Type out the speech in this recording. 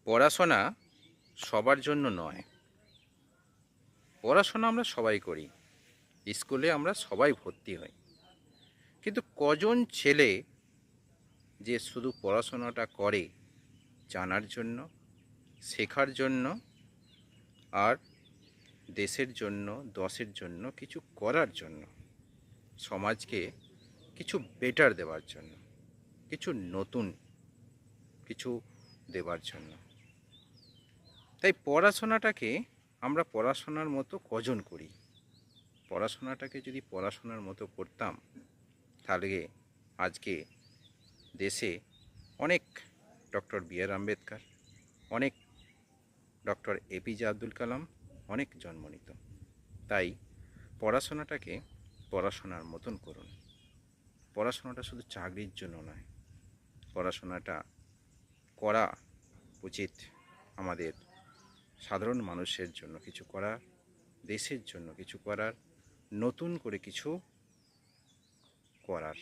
পড়াশোনা সবার জন্য নয়। পড়াশোনা আমরা সবাই করি, স্কুলে আমরা সবাই ভর্তি হই, কিন্তু কজন ছেলে যে শুধু পড়াশোনাটা করে জানার জন্য, শেখার জন্য, আর দেশের জন্য, দশের জন্য, কিছু করার জন্য, সমাজকে কিছু বেটার দেওয়ার জন্য, কিছু নতুন কিছু দেওয়ার জন্য। তাই পড়াশোনাটাকে আমরা পড়াশোনার মতো কজন করি? পড়াশোনাটাকে যদি পড়াশোনার মতো করতাম, তাহলে আজকে দেশে অনেক ডক্টর বি.আর. আম্বেদকর, অনেক ডক্টর এপিজে আব্দুল কালাম অনেক জন্ম নিত। তাই পড়াশোনাটাকে পড়াশোনার মতন করুন। পড়াশোনাটা শুধু চাকরির জন্য নয়, পড়াশোনাটা করা উচিত আমাদের সাধারণ মানুষের জন্য কিছু করার, দেশের জন্য কিছু করার, নতুন করে কিছু করার।